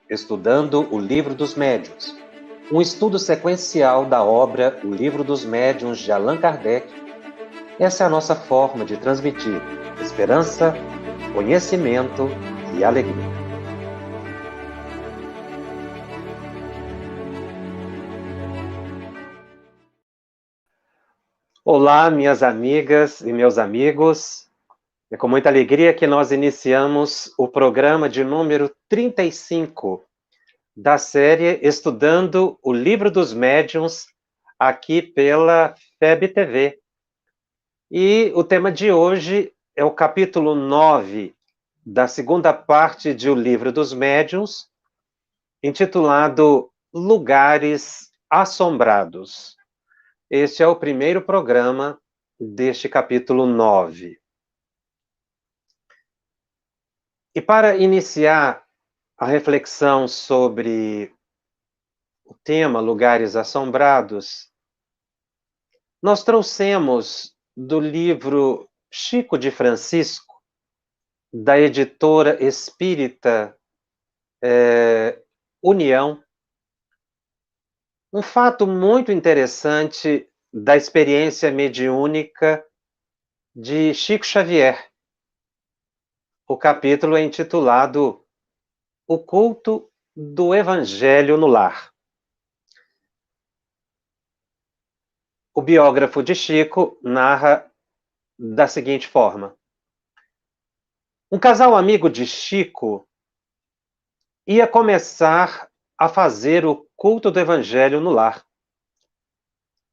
estudando o Livro dos Médiuns, um estudo sequencial da obra O Livro dos Médiuns de Allan Kardec. Essa é a nossa forma de transmitir esperança, conhecimento e alegria. Olá, minhas amigas e meus amigos. É com muita alegria que nós iniciamos o programa de número 35 da série Estudando o Livro dos Médiuns, aqui pela FEB TV. E o tema de hoje é o capítulo 9 da segunda parte de O Livro dos Médiuns, intitulado Lugares Assombrados. Este é o primeiro programa deste capítulo 9. E para iniciar a reflexão sobre o tema Lugares Assombrados, nós trouxemos do livro Chico de Francisco, da editora espírita União, um fato muito interessante da experiência mediúnica de Chico Xavier. O capítulo é intitulado O Culto do Evangelho no Lar. O biógrafo de Chico narra da seguinte forma: um casal amigo de Chico ia começar a fazer o culto do Evangelho no lar.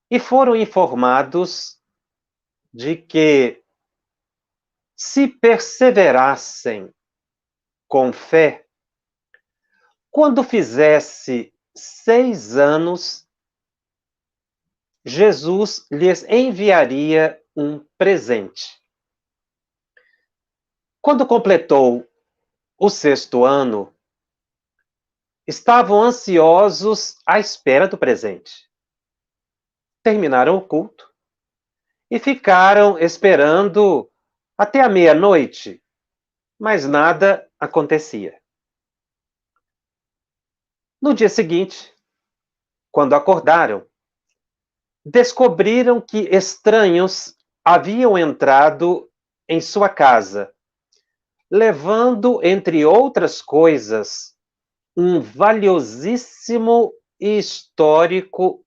E foram informados de que, se perseverassem com fé, quando fizesse 6 anos, Jesus lhes enviaria um presente. Quando completou o 6º ano, estavam ansiosos à espera do presente. Terminaram o culto e ficaram esperando até a meia-noite, mas nada acontecia. No dia seguinte, quando acordaram, descobriram que estranhos haviam entrado em sua casa, levando, entre outras coisas, um valiosíssimo e histórico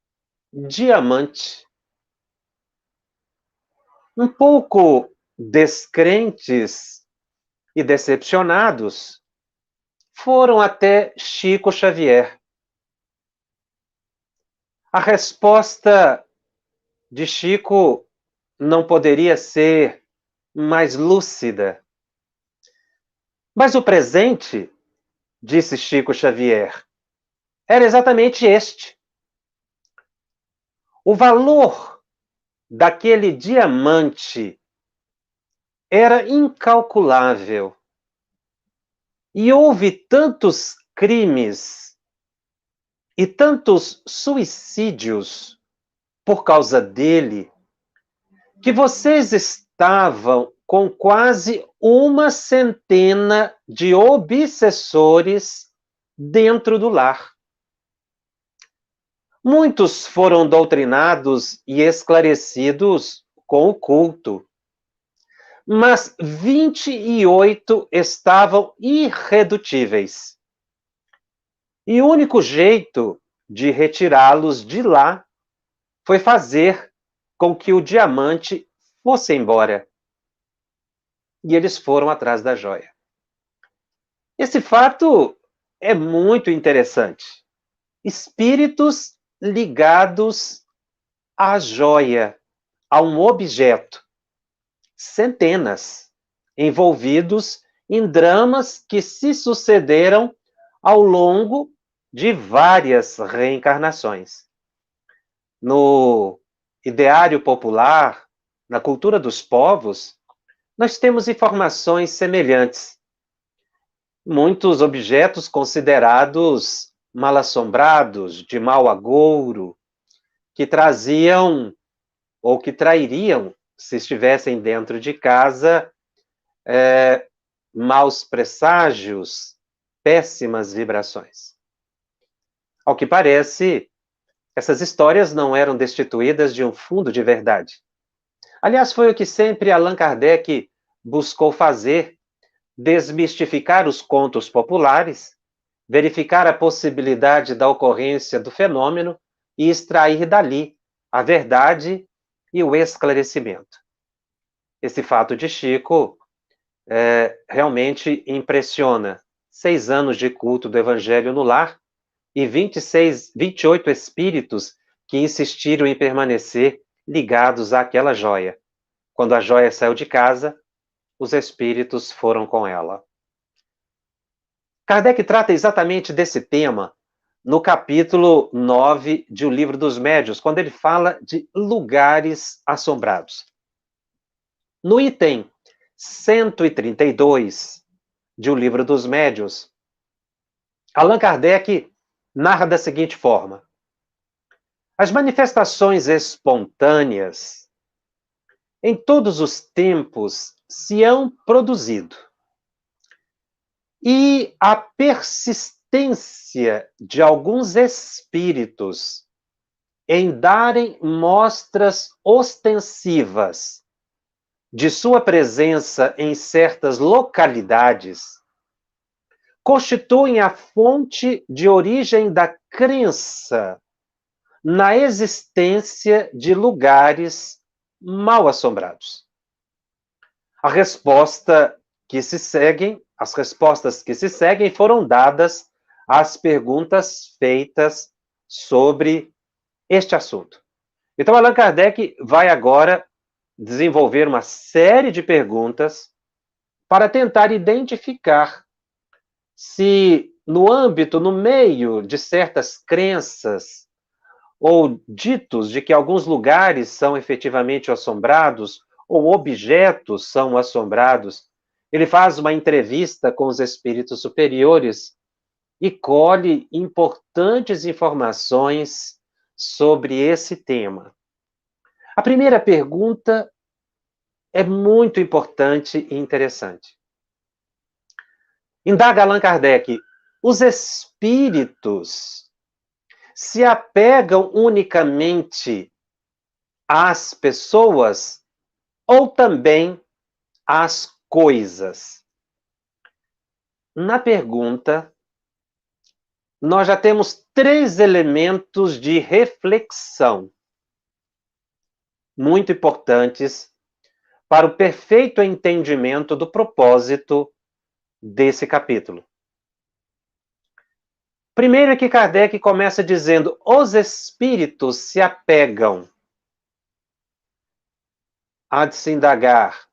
diamante. Um pouco descrentes e decepcionados, foram até Chico Xavier. A resposta de Chico não poderia ser mais lúcida. Mas o presente, disse Chico Xavier, era exatamente este. O valor daquele diamante era incalculável. E houve tantos crimes e tantos suicídios por causa dele, que vocês estavam com quase 100 de obsessores dentro do lar. Muitos foram doutrinados e esclarecidos com o culto, mas 28 estavam irredutíveis. E o único jeito de retirá-los de lá foi fazer com que o diamante fosse embora. E eles foram atrás da joia. Esse fato é muito interessante. Espíritos ligados à joia, a um objeto. Centenas envolvidos em dramas que se sucederam ao longo de várias reencarnações. No ideário popular, na cultura dos povos, nós temos informações semelhantes. Muitos objetos considerados mal-assombrados, de mau agouro, que traziam ou que trairiam, se estivessem dentro de casa, maus presságios, péssimas vibrações. Ao que parece, essas histórias não eram destituídas de um fundo de verdade. Aliás, foi o que sempre Allan Kardec buscou fazer: desmistificar os contos populares, verificar a possibilidade da ocorrência do fenômeno e extrair dali a verdade e o esclarecimento. Esse fato de Chico realmente impressiona. 6 anos de culto do Evangelho no lar e 28 espíritos que insistiram em permanecer ligados àquela joia. Quando a joia saiu de casa, os espíritos foram com ela. Kardec trata exatamente desse tema no capítulo 9 de O Livro dos Médiuns, quando ele fala de lugares assombrados. No item 132 de O Livro dos Médiuns, Allan Kardec narra da seguinte forma: as manifestações espontâneas em todos os tempos se hão produzido, e a persistência de alguns espíritos em darem mostras ostensivas de sua presença em certas localidades constituem a fonte de origem da crença na existência de lugares mal assombrados. As respostas que se seguem foram dadas às perguntas feitas sobre este assunto. Então, Allan Kardec vai agora desenvolver uma série de perguntas para tentar identificar se no âmbito, no meio de certas crenças ou ditos de que alguns lugares são efetivamente assombrados ou objetos são assombrados, ele faz uma entrevista com os espíritos superiores e colhe importantes informações sobre esse tema. A primeira pergunta é muito importante e interessante. Indaga Allan Kardec: os espíritos se apegam unicamente às pessoas ou também às coisas? Na pergunta, nós já temos 3 elementos de reflexão muito importantes para o perfeito entendimento do propósito desse capítulo. Primeiro é que Kardec começa dizendo: os espíritos se apegam. Há de se indagar: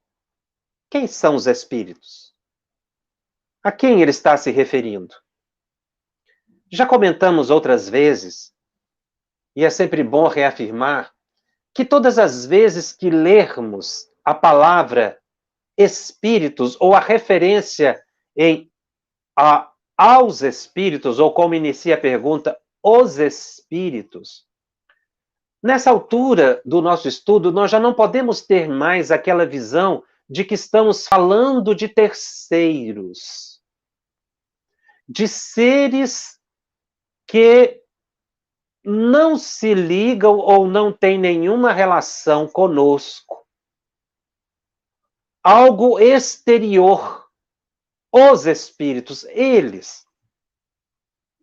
quem são os espíritos? A quem ele está se referindo? Já comentamos outras vezes, e é sempre bom reafirmar, que todas as vezes que lermos a palavra espíritos ou a referência aos espíritos, ou como inicia a pergunta, os espíritos, nessa altura do nosso estudo, nós já não podemos ter mais aquela visão de que estamos falando de terceiros, de seres que não se ligam ou não têm nenhuma relação conosco. Algo exterior. Os espíritos, eles.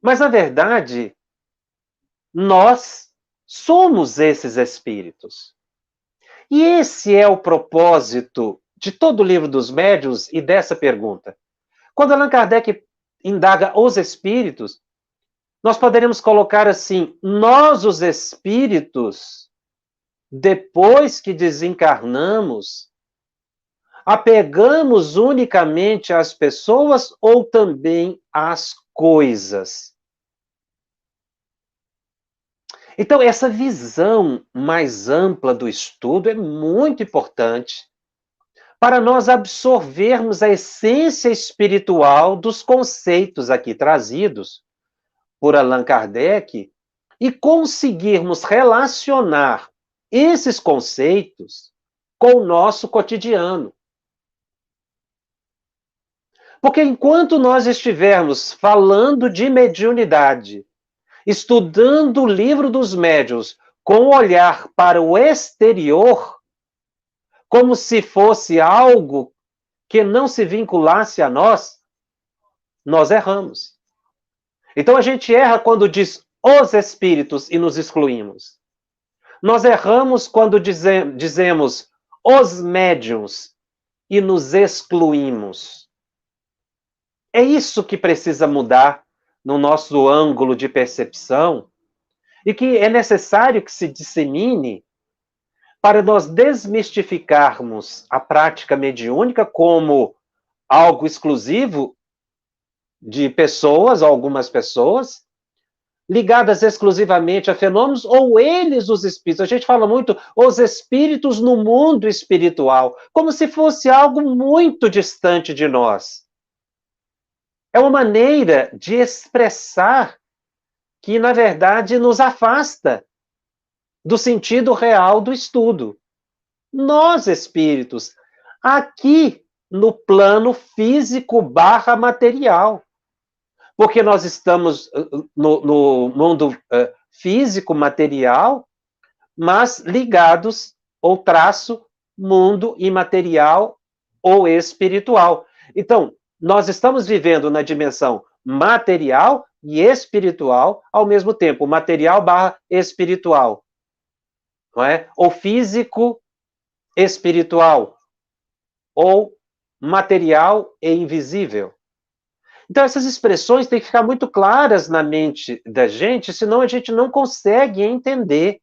Mas, na verdade, nós somos esses espíritos. E esse é o propósito de todo o Livro dos Médiuns e dessa pergunta. Quando Allan Kardec indaga os espíritos, nós poderemos colocar assim: nós, os espíritos, depois que desencarnamos, apegamos unicamente às pessoas ou também às coisas? Então, essa visão mais ampla do estudo é muito importante para nós absorvermos a essência espiritual dos conceitos aqui trazidos por Allan Kardec e conseguirmos relacionar esses conceitos com o nosso cotidiano. Porque enquanto nós estivermos falando de mediunidade, estudando o livro dos médiuns com o olhar para o exterior, como se fosse algo que não se vinculasse a nós, nós erramos. Então a gente erra quando diz os espíritos e nos excluímos. Nós erramos quando dizemos os médiuns e nos excluímos. É isso que precisa mudar no nosso ângulo de percepção e que é necessário que se dissemine para nós desmistificarmos a prática mediúnica como algo exclusivo de pessoas, algumas pessoas, ligadas exclusivamente a fenômenos, ou eles, os espíritos. A gente fala muito, os espíritos no mundo espiritual, como se fosse algo muito distante de nós. É uma maneira de expressar que, na verdade, nos afasta do sentido real do estudo. Nós, espíritos, aqui no plano físico / material. Porque nós estamos no mundo físico, material, mas ligados, ou traço, mundo imaterial ou espiritual. Então, nós estamos vivendo na dimensão material e espiritual ao mesmo tempo, material / espiritual, não é? Ou físico espiritual, ou material e invisível. Então, essas expressões têm que ficar muito claras na mente da gente, senão a gente não consegue entender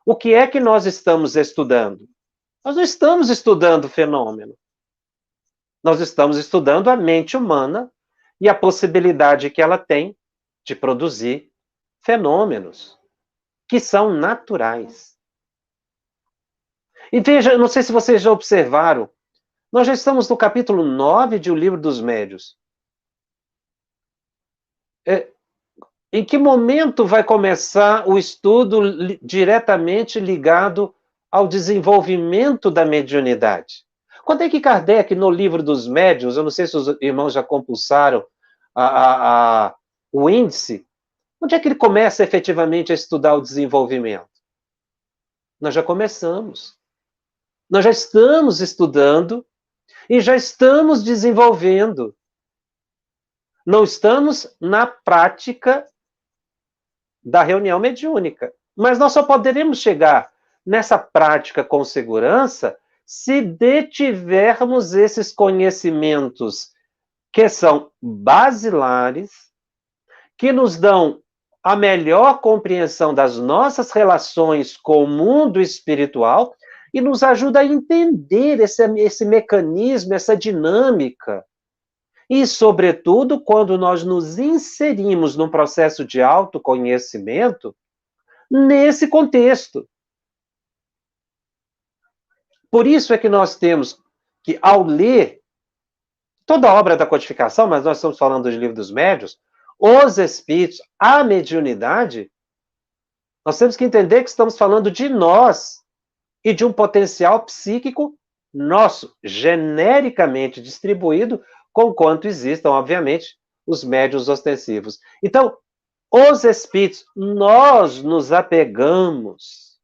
o que é que nós estamos estudando. Nós não estamos estudando fenômeno. Nós estamos estudando a mente humana e a possibilidade que ela tem de produzir fenômenos que são naturais. E veja, não sei se vocês já observaram, nós já estamos no capítulo 9 de O Livro dos Médiuns. Em que momento vai começar o estudo diretamente ligado ao desenvolvimento da mediunidade? Quando é que Kardec, no Livro dos Médiuns, eu não sei se os irmãos já compulsaram o índice, onde é que ele começa efetivamente a estudar o desenvolvimento? Nós já começamos. Nós já estamos estudando e já estamos desenvolvendo. Não estamos na prática da reunião mediúnica. Mas nós só poderemos chegar nessa prática com segurança se detivermos esses conhecimentos que são basilares, que nos dão a melhor compreensão das nossas relações com o mundo espiritual e nos ajuda a entender esse mecanismo, essa dinâmica. E, sobretudo, quando nós nos inserimos num processo de autoconhecimento, nesse contexto. Por isso é que nós temos que, ao ler toda a obra da codificação, mas nós estamos falando do Livro dos Médiuns, os espíritos, a mediunidade, nós temos que entender que estamos falando de nós e de um potencial psíquico nosso, genericamente distribuído, conquanto existam, obviamente, os médiuns ostensivos. Então, os espíritos, nós nos apegamos,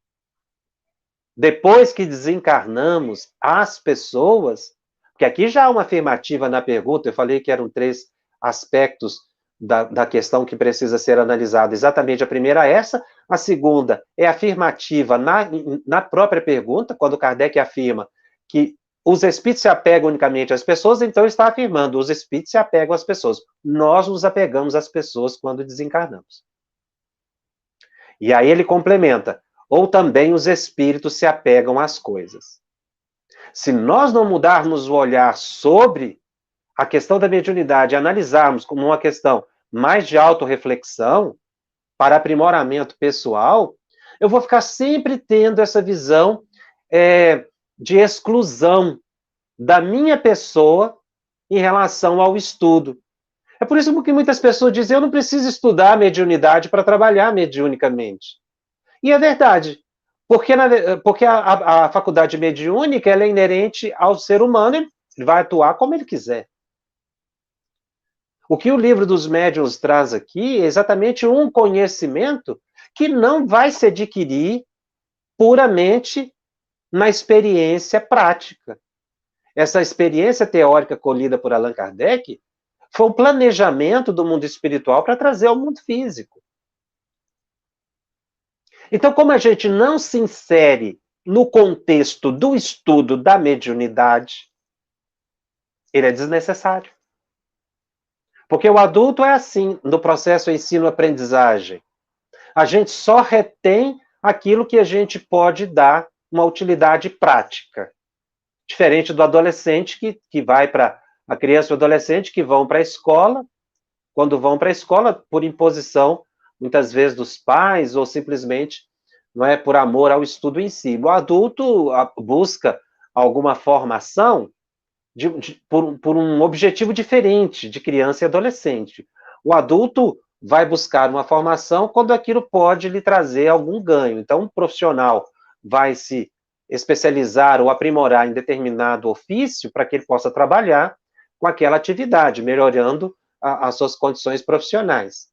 depois que desencarnamos, às pessoas, porque aqui já há uma afirmativa na pergunta, eu falei que eram 3 aspectos da questão que precisa ser analisada. Exatamente, a primeira é essa, a segunda é afirmativa na própria pergunta, quando Kardec afirma que os espíritos se apegam unicamente às pessoas, então está afirmando, os espíritos se apegam às pessoas. Nós nos apegamos às pessoas quando desencarnamos. E aí ele complementa, ou também os espíritos se apegam às coisas. Se nós não mudarmos o olhar sobre a questão da mediunidade, analisarmos como uma questão mais de autorreflexão, para aprimoramento pessoal, eu vou ficar sempre tendo essa visão de exclusão da minha pessoa em relação ao estudo. É por isso que muitas pessoas dizem, eu não preciso estudar a mediunidade para trabalhar mediunicamente. E é verdade, porque a faculdade mediúnica ela é inerente ao ser humano, ele vai atuar como ele quiser. O que o livro dos médiuns traz aqui é exatamente um conhecimento que não vai se adquirir puramente na experiência prática. Essa experiência teórica colhida por Allan Kardec foi um planejamento do mundo espiritual para trazer ao mundo físico. Então, como a gente não se insere no contexto do estudo da mediunidade, ele é desnecessário. Porque o adulto é assim, no processo ensino-aprendizagem. A gente só retém aquilo que a gente pode dar uma utilidade prática. Diferente do adolescente que vai para... A criança e o adolescente que vão para a escola, quando vão para a escola, por imposição, muitas vezes dos pais, ou simplesmente não é por amor ao estudo em si. O adulto busca alguma formação por um objetivo diferente de criança e adolescente. O adulto vai buscar uma formação quando aquilo pode lhe trazer algum ganho. Então, um profissional vai se especializar ou aprimorar em determinado ofício para que ele possa trabalhar com aquela atividade, melhorando as suas condições profissionais.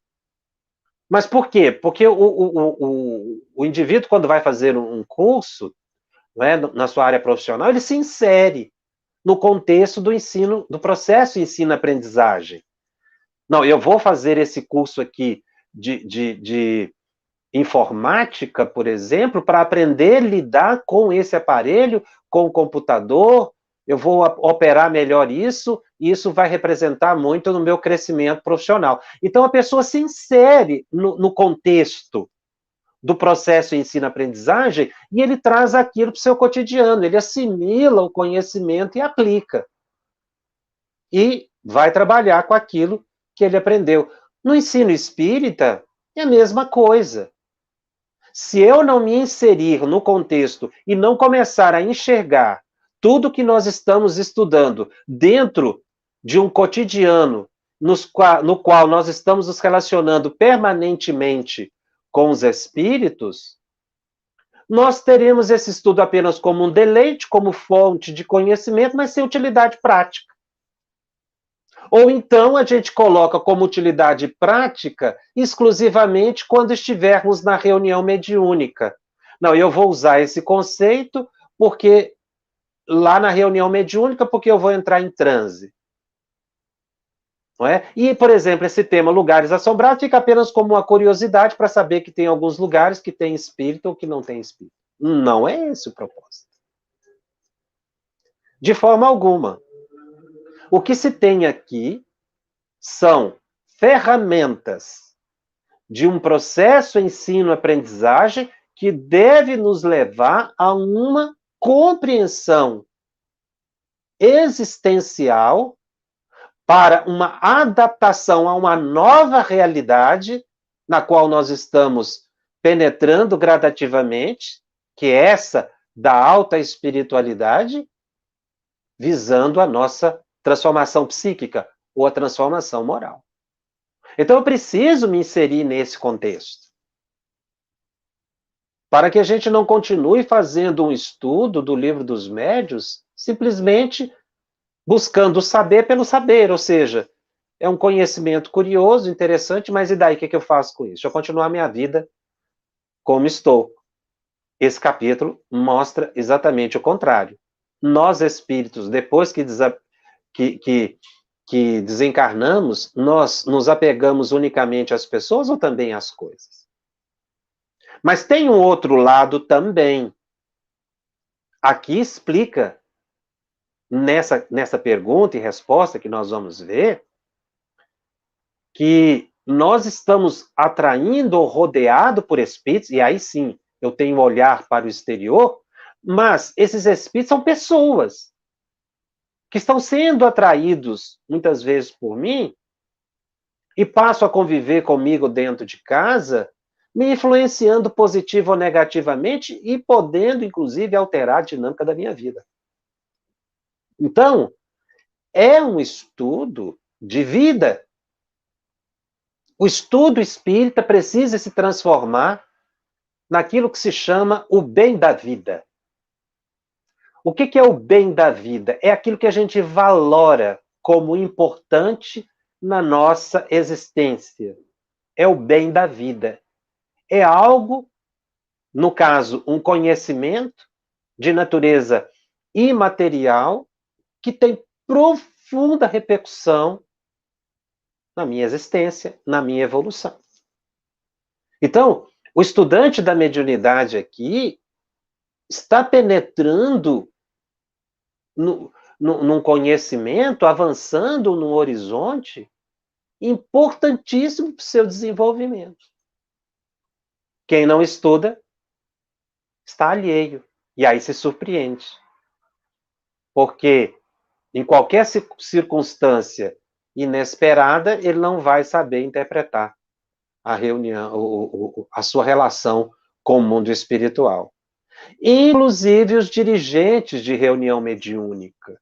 Mas por quê? Porque o indivíduo, quando vai fazer um curso, né, na sua área profissional, ele se insere no contexto do ensino, do processo ensino-aprendizagem. Não, eu vou fazer esse curso aqui de informática, por exemplo, para aprender a lidar com esse aparelho, com o computador, eu vou operar melhor isso, e isso vai representar muito no meu crescimento profissional. Então, a pessoa se insere no contexto do processo ensino-aprendizagem e ele traz aquilo para o seu cotidiano, ele assimila o conhecimento e aplica. E vai trabalhar com aquilo que ele aprendeu. No ensino espírita, é a mesma coisa. Se eu não me inserir no contexto e não começar a enxergar tudo que nós estamos estudando dentro de um cotidiano no qual nós estamos nos relacionando permanentemente com os espíritos, nós teremos esse estudo apenas como um deleite, como fonte de conhecimento, mas sem utilidade prática. Ou então a gente coloca como utilidade prática exclusivamente quando estivermos na reunião mediúnica. Não, eu vou usar esse conceito porque lá na reunião mediúnica, porque eu vou entrar em transe. Não é? E, por exemplo, esse tema lugares assombrados fica apenas como uma curiosidade para saber que tem alguns lugares que tem espírito ou que não tem espírito. Não é esse o propósito. De forma alguma. O que se tem aqui são ferramentas de um processo ensino-aprendizagem que deve nos levar a uma compreensão existencial para uma adaptação a uma nova realidade na qual nós estamos penetrando gradativamente, que é essa da alta espiritualidade, visando a nossa transformação psíquica ou a transformação moral. Então eu preciso me inserir nesse contexto. Para que a gente não continue fazendo um estudo do livro dos médiuns, simplesmente buscando saber pelo saber, ou seja, é um conhecimento curioso, interessante, mas e daí, o que eu faço com isso? Deixa eu continuar minha vida como estou. Esse capítulo mostra exatamente o contrário. Nós, espíritos, depois que desencarnamos, nós nos apegamos unicamente às pessoas ou também às coisas? Mas tem um outro lado também. Aqui explica, nessa pergunta e resposta que nós vamos ver, que nós estamos atraindo ou rodeado por espíritos, e aí sim, eu tenho um olhar para o exterior, mas esses espíritos são pessoas que estão sendo atraídos, muitas vezes por mim, e passam a conviver comigo dentro de casa, me influenciando positivo ou negativamente e podendo, inclusive, alterar a dinâmica da minha vida. Então, é um estudo de vida. O estudo espírita precisa se transformar naquilo que se chama o bem da vida. O que é o bem da vida? É aquilo que a gente valora como importante na nossa existência. É o bem da vida. É algo, no caso, um conhecimento de natureza imaterial que tem profunda repercussão na minha existência, na minha evolução. Então, o estudante da mediunidade aqui está penetrando num conhecimento, avançando num horizonte importantíssimo para o seu desenvolvimento. Quem não estuda está alheio, e aí se surpreende. Porque em qualquer circunstância inesperada, ele não vai saber interpretar a reunião, a sua relação com o mundo espiritual. Inclusive os dirigentes de reunião mediúnica,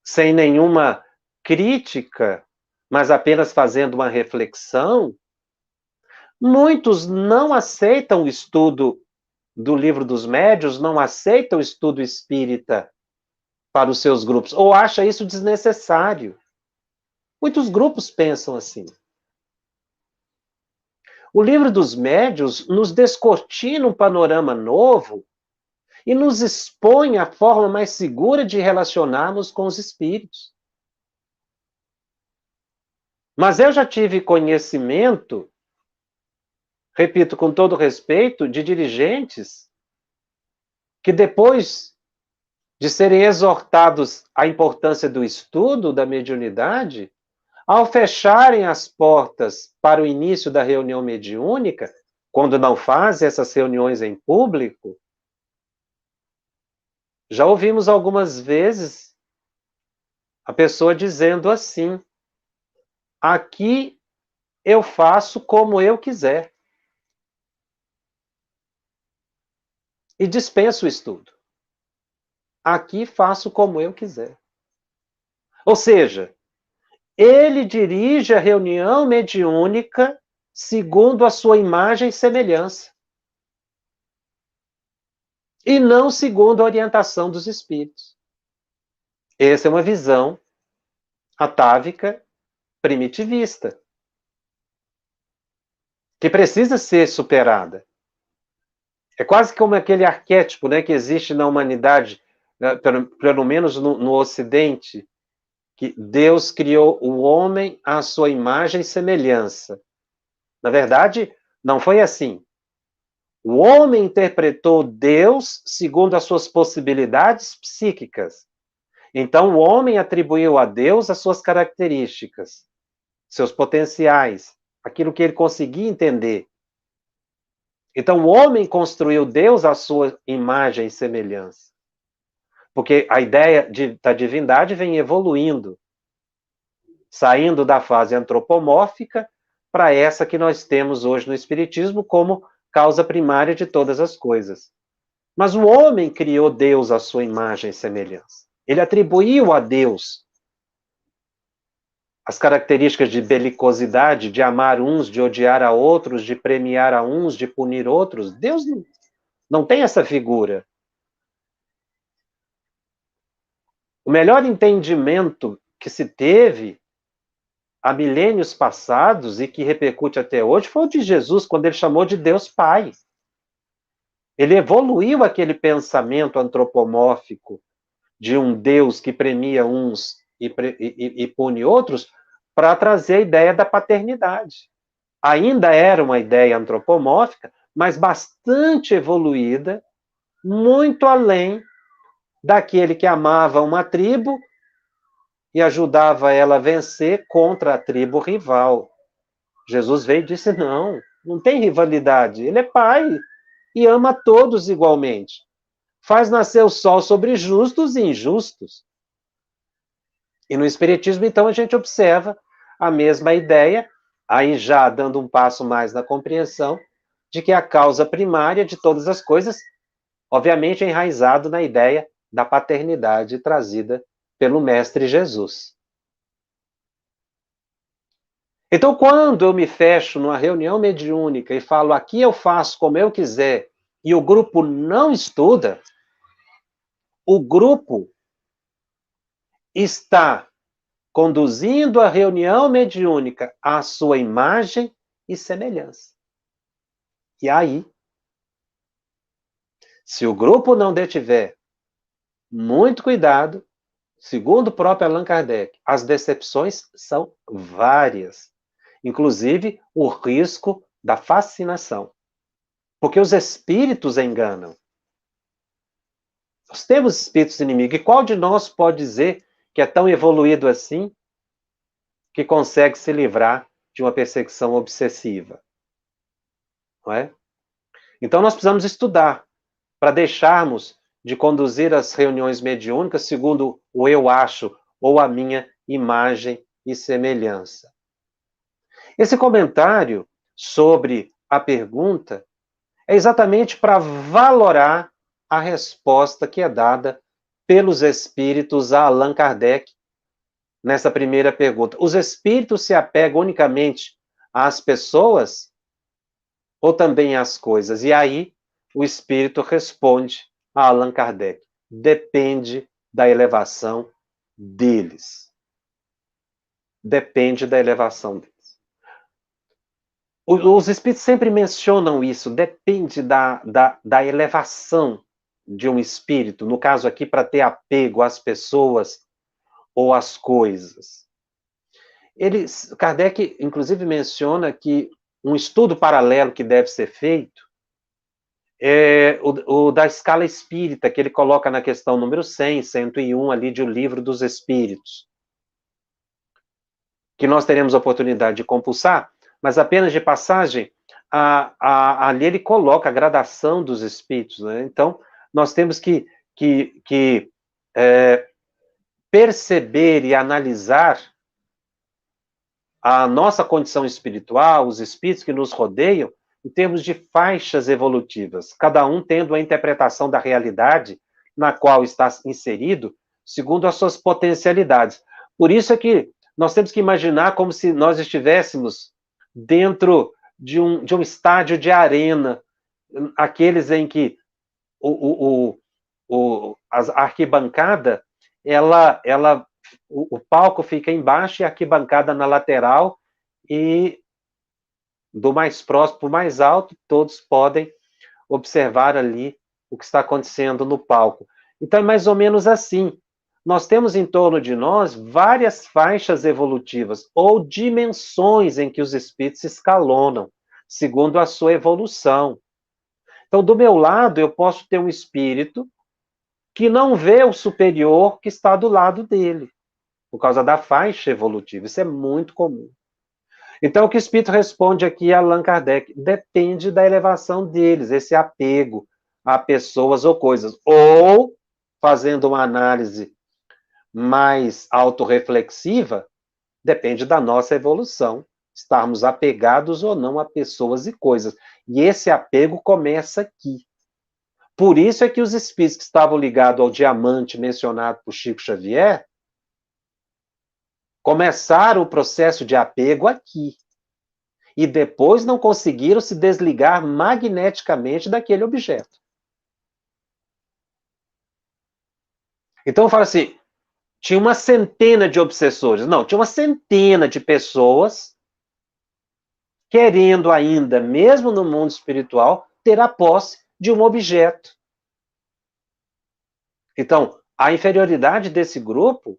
sem nenhuma crítica, mas apenas fazendo uma reflexão, muitos não aceitam o estudo do Livro dos Médiuns, não aceitam o estudo espírita para os seus grupos, ou acham isso desnecessário. Muitos grupos pensam assim. O Livro dos Médiuns nos descortina um panorama novo e nos expõe a forma mais segura de relacionarmos com os espíritos. Mas eu já tive conhecimento, repito com todo respeito, de dirigentes que depois de serem exortados à importância do estudo da mediunidade, ao fecharem as portas para o início da reunião mediúnica, quando não fazem essas reuniões em público, já ouvimos algumas vezes a pessoa dizendo assim: aqui eu faço como eu quiser. E dispenso o estudo. Aqui faço como eu quiser. Ou seja, ele dirige a reunião mediúnica segundo a sua imagem e semelhança. E não segundo a orientação dos espíritos. Essa é uma visão atávica, primitivista, que precisa ser superada. É quase como aquele arquétipo, né, que existe na humanidade, né, pelo menos no Ocidente, que Deus criou o homem à sua imagem e semelhança. Na verdade, não foi assim. O homem interpretou Deus segundo as suas possibilidades psíquicas. Então, o homem atribuiu a Deus as suas características, seus potenciais, aquilo que ele conseguia entender. Então, o homem construiu Deus à sua imagem e semelhança. Porque a ideia da divindade vem evoluindo, saindo da fase antropomórfica para essa que nós temos hoje no Espiritismo como causa primária de todas as coisas. Mas o homem criou Deus à sua imagem e semelhança. Ele atribuiu a Deus as características de belicosidade, de amar uns, de odiar a outros, de premiar a uns, de punir outros. Deus não tem essa figura. O melhor entendimento que se teve há milênios passados e que repercute até hoje foi o de Jesus, quando ele chamou de Deus Pai. Ele evoluiu aquele pensamento antropomórfico de um Deus que premia uns e pune outros para trazer a ideia da paternidade. Ainda era uma ideia antropomórfica, mas bastante evoluída, muito além daquele que amava uma tribo e ajudava ela a vencer contra a tribo rival. Jesus veio e disse: não tem rivalidade. Ele é pai e ama todos igualmente. Faz nascer o sol sobre justos e injustos. E no Espiritismo, então, a gente observa a mesma ideia, aí já dando um passo mais na compreensão de que a causa primária de todas as coisas, obviamente, é enraizado na ideia da paternidade trazida pelo Mestre Jesus. Então, quando eu me fecho numa reunião mediúnica e falo, aqui eu faço como eu quiser, e o grupo não estuda, o grupo está conduzindo a reunião mediúnica à sua imagem e semelhança. E aí, se o grupo não detiver muito cuidado, segundo o próprio Allan Kardec, as decepções são várias, inclusive o risco da fascinação, porque os espíritos enganam. Nós temos espíritos inimigos, e qual de nós pode dizer que é tão evoluído assim que consegue se livrar de uma perseguição obsessiva? Não é? Então nós precisamos estudar para deixarmos de conduzir as reuniões mediúnicas segundo o eu acho ou a minha imagem e semelhança. Esse comentário sobre a pergunta é exatamente para valorar a resposta que é dada pelos espíritos a Allan Kardec nessa primeira pergunta. Os espíritos se apegam unicamente às pessoas ou também às coisas? E aí o espírito responde a Allan Kardec: depende da elevação deles. Depende da elevação deles. Os espíritos sempre mencionam isso, depende da elevação de um espírito, no caso aqui, para ter apego às pessoas ou às coisas. Kardec, inclusive, menciona que um estudo paralelo que deve ser feito é o da escala espírita, que ele coloca na questão número 100, 101, ali de O Livro dos Espíritos, que nós teremos a oportunidade de compulsar, mas apenas de passagem, ali ele coloca a gradação dos espíritos, né? Então, nós temos que perceber e analisar a nossa condição espiritual, os espíritos que nos rodeiam, em termos de faixas evolutivas, cada um tendo a interpretação da realidade na qual está inserido, segundo as suas potencialidades. Por isso é que nós temos que imaginar como se nós estivéssemos dentro de um estádio de arena, aqueles em que a arquibancada, o palco fica embaixo e a arquibancada na lateral, e do mais próximo para o mais alto, todos podem observar ali o que está acontecendo no palco. Então é mais ou menos assim. Nós temos em torno de nós várias faixas evolutivas ou dimensões em que os espíritos se escalonam, segundo a sua evolução. Então, do meu lado, eu posso ter um espírito que não vê o superior que está do lado dele, por causa da faixa evolutiva. Isso é muito comum. Então, o que o espírito responde aqui a Allan Kardec: depende da elevação deles, esse apego a pessoas ou coisas. Ou, fazendo uma análise mais autorreflexiva, depende da nossa evolução, estarmos apegados ou não a pessoas e coisas. E esse apego começa aqui. Por isso é que os espíritos que estavam ligados ao diamante mencionado por Chico Xavier começaram o processo de apego aqui. E depois não conseguiram se desligar magneticamente daquele objeto. Então eu falo assim, tinha uma centena de obsessores. Não, tinha uma centena de pessoas querendo ainda, mesmo no mundo espiritual, ter a posse de um objeto. Então, a inferioridade desse grupo,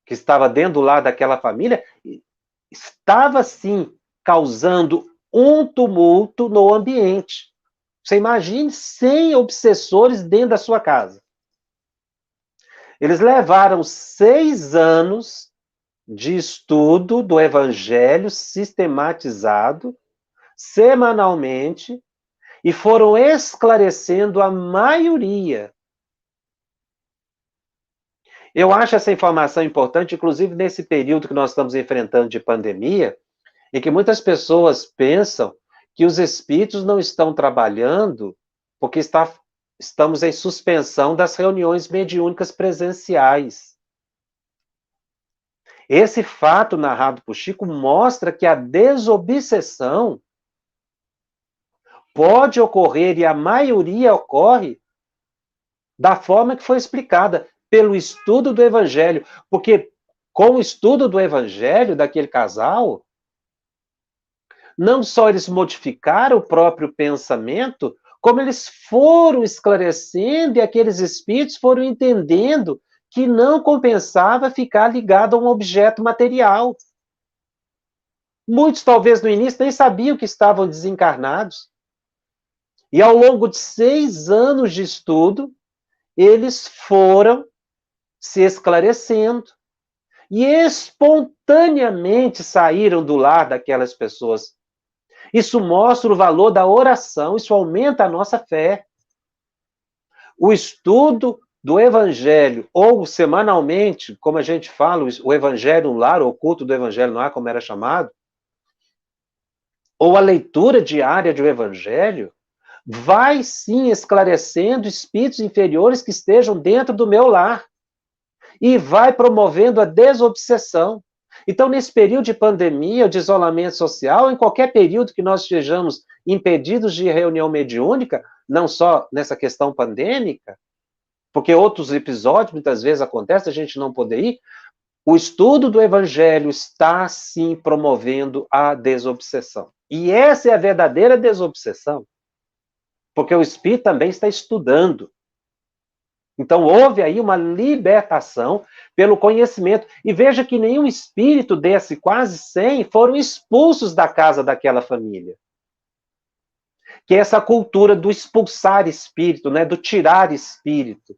que estava dentro do lado daquela família, estava, sim, causando um tumulto no ambiente. Você imagine 100 obsessores dentro da sua casa. Eles levaram 6 anos de estudo do Evangelho sistematizado, semanalmente, e foram esclarecendo a maioria. Eu acho essa informação importante, inclusive nesse período que nós estamos enfrentando de pandemia, em que muitas pessoas pensam que os espíritos não estão trabalhando porque estamos em suspensão das reuniões mediúnicas presenciais. Esse fato narrado por Chico mostra que a desobsessão pode ocorrer, e a maioria ocorre da forma que foi explicada, pelo estudo do Evangelho, porque com o estudo do Evangelho daquele casal, não só eles modificaram o próprio pensamento, como eles foram esclarecendo e aqueles espíritos foram entendendo que não compensava ficar ligado a um objeto material. Muitos, talvez, no início, nem sabiam que estavam desencarnados. E ao longo de 6 anos de estudo, eles foram se esclarecendo. E espontaneamente saíram do lar daquelas pessoas. Isso mostra o valor da oração, isso aumenta a nossa fé. O estudo do Evangelho, ou semanalmente, como a gente fala, o Evangelho no lar, ou o culto do Evangelho no lar, como era chamado, ou a leitura diária do Evangelho, vai sim esclarecendo espíritos inferiores que estejam dentro do meu lar e vai promovendo a desobsessão. Então, nesse período de pandemia, de isolamento social, em qualquer período que nós estejamos impedidos de reunião mediúnica, não só nessa questão pandêmica, porque outros episódios muitas vezes acontecem, a gente não poder ir, o estudo do Evangelho está, sim, promovendo a desobsessão. E essa é a verdadeira desobsessão, porque o Espírito também está estudando. Então, houve aí uma libertação pelo conhecimento. E veja que nenhum espírito desse quase 100 foram expulsos da casa daquela família. Que é essa cultura do expulsar espírito, né, do tirar espírito,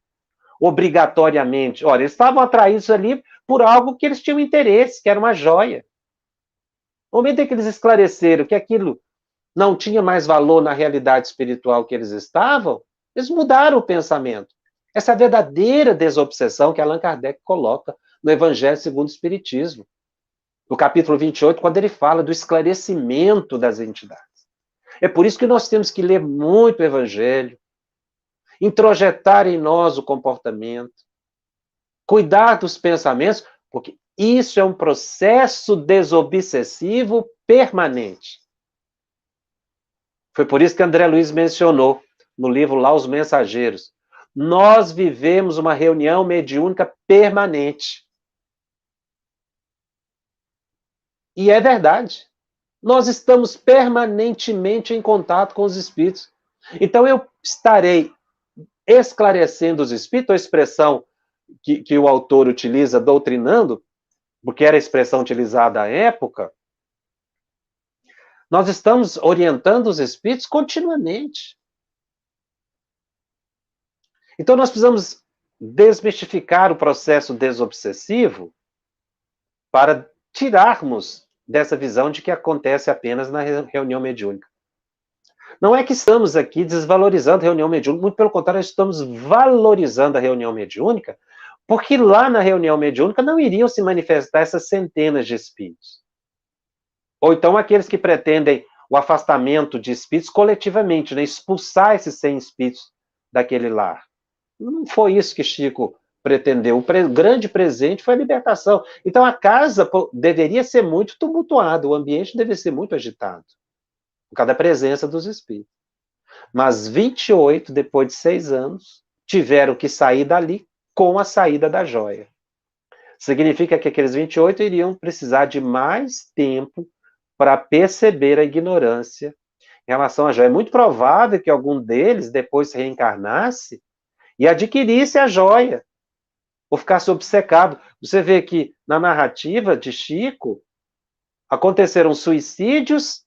obrigatoriamente. Olha, eles estavam atraídos ali por algo que eles tinham interesse, que era uma joia. No momento em que eles esclareceram que aquilo não tinha mais valor na realidade espiritual que eles estavam, eles mudaram o pensamento. Essa é a verdadeira desobsessão que Allan Kardec coloca no Evangelho segundo o Espiritismo. No capítulo 28, quando ele fala do esclarecimento das entidades. É por isso que nós temos que ler muito o Evangelho, introjetar em nós o comportamento, cuidar dos pensamentos, porque isso é um processo desobsessivo permanente. Foi por isso que André Luiz mencionou no livro lá Os Mensageiros. Nós vivemos uma reunião mediúnica permanente. E é verdade. Nós estamos permanentemente em contato com os espíritos. Então eu estarei esclarecendo os espíritos, a expressão que o autor utiliza, doutrinando, porque era a expressão utilizada à época, nós estamos orientando os espíritos continuamente. Então, nós precisamos desmistificar o processo desobsessivo para tirarmos dessa visão de que acontece apenas na reunião mediúnica. Não é que estamos aqui desvalorizando a reunião mediúnica, muito pelo contrário, estamos valorizando a reunião mediúnica, porque lá na reunião mediúnica não iriam se manifestar essas centenas de espíritos. Ou então aqueles que pretendem o afastamento de espíritos coletivamente, né, expulsar esses 100 espíritos daquele lar. Não foi isso que Chico pretendeu. O grande presente foi a libertação. Então a casa deveria ser muito tumultuada, o ambiente deveria ser muito agitado, por causa da presença dos espíritos. Mas 28, depois de 6 anos, tiveram que sair dali com a saída da joia. Significa que aqueles 28 iriam precisar de mais tempo para perceber a ignorância em relação à joia. É muito provável que algum deles depois se reencarnasse e adquirisse a joia, ou ficasse obcecado. Você vê que na narrativa de Chico aconteceram suicídios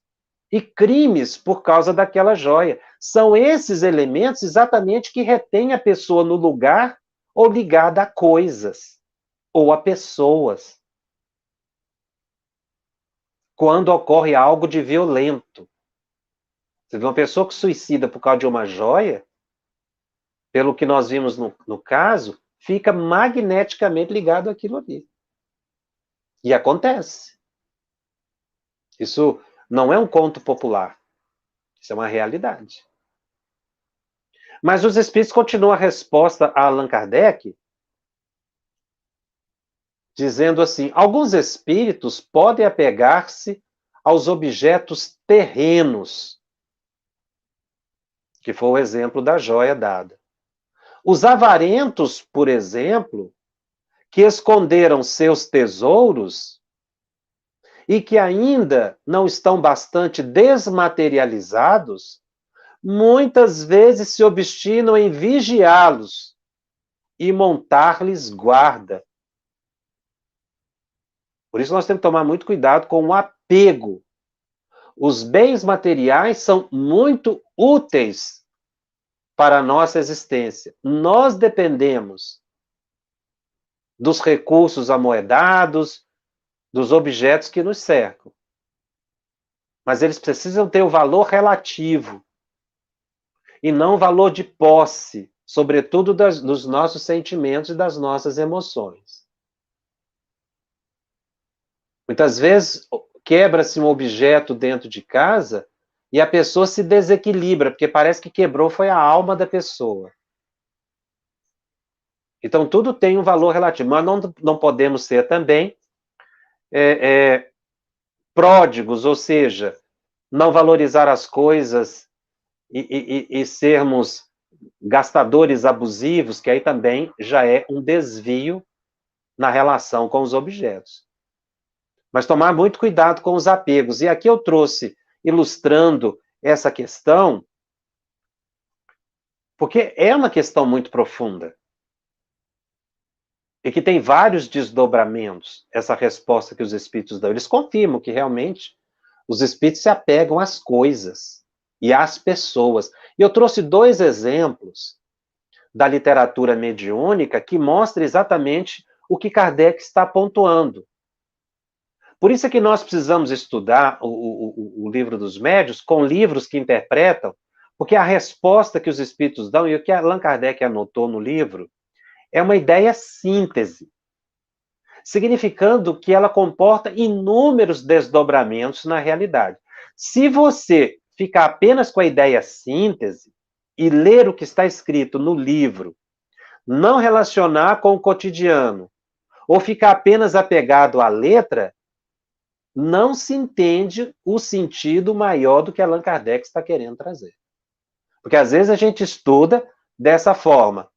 e crimes por causa daquela joia. São esses elementos exatamente que retêm a pessoa no lugar ou ligada a coisas ou a pessoas. Quando ocorre algo de violento. Você vê uma pessoa que suicida por causa de uma joia, pelo que nós vimos no caso, fica magneticamente ligado àquilo ali. E acontece. Isso não é um conto popular. Isso é uma realidade. Mas os espíritos continuam a resposta a Allan Kardec, dizendo assim: alguns espíritos podem apegar-se aos objetos terrenos, que foi o exemplo da joia dada. Os avarentos, por exemplo, que esconderam seus tesouros e que ainda não estão bastante desmaterializados, muitas vezes se obstinam em vigiá-los e montar-lhes guarda. Por isso nós temos que tomar muito cuidado com o apego. Os bens materiais são muito úteis para a nossa existência. Nós dependemos dos recursos amoedados, dos objetos que nos cercam. Mas eles precisam ter o valor relativo e não o valor de posse, sobretudo dos nossos sentimentos e das nossas emoções. Muitas vezes quebra-se um objeto dentro de casa e a pessoa se desequilibra, porque parece que quebrou foi a alma da pessoa. Então tudo tem um valor relativo, mas não podemos ser também pródigos, ou seja, não valorizar as coisas e sermos gastadores abusivos, que aí também já é um desvio na relação com os objetos. Mas tomar muito cuidado com os apegos. E aqui eu trouxe, ilustrando essa questão, porque é uma questão muito profunda. E que tem vários desdobramentos, essa resposta que os espíritos dão. Eles confirmam que realmente os espíritos se apegam às coisas e às pessoas. E eu trouxe 2 exemplos da literatura mediúnica que mostram exatamente o que Kardec está pontuando. Por isso é que nós precisamos estudar o livro dos médiuns com livros que interpretam, porque a resposta que os espíritos dão, e o que Allan Kardec anotou no livro, é uma ideia síntese, significando que ela comporta inúmeros desdobramentos na realidade. Se você ficar apenas com a ideia síntese e ler o que está escrito no livro, não relacionar com o cotidiano, ou ficar apenas apegado à letra, não se entende o sentido maior do que Allan Kardec está querendo trazer. Porque às vezes a gente estuda dessa forma.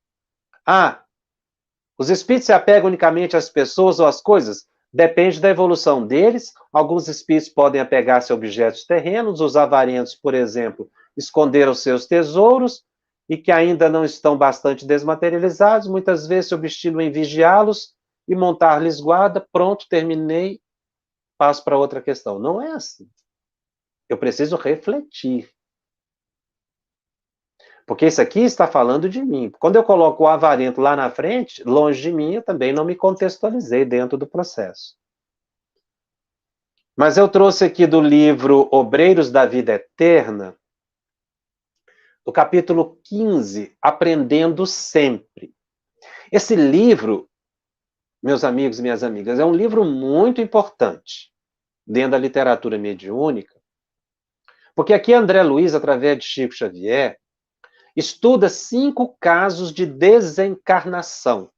Os espíritos se apegam unicamente às pessoas ou às coisas? Depende da evolução deles. Alguns espíritos podem apegar-se a objetos terrenos. Os avarentos, por exemplo, esconderam seus tesouros e que ainda não estão bastante desmaterializados. Muitas vezes se obstinam em vigiá-los e montar-lhes guarda. Pronto, terminei. Passo para outra questão. Não é assim. Eu preciso refletir. Porque isso aqui está falando de mim. Quando eu coloco o avarento lá na frente, longe de mim, eu também não me contextualizei dentro do processo. Mas eu trouxe aqui do livro Obreiros da Vida Eterna, do capítulo 15, Aprendendo Sempre. Esse livro, meus amigos e minhas amigas, é um livro muito importante dentro da literatura mediúnica, porque aqui André Luiz, através de Chico Xavier, estuda 5 casos de desencarnação.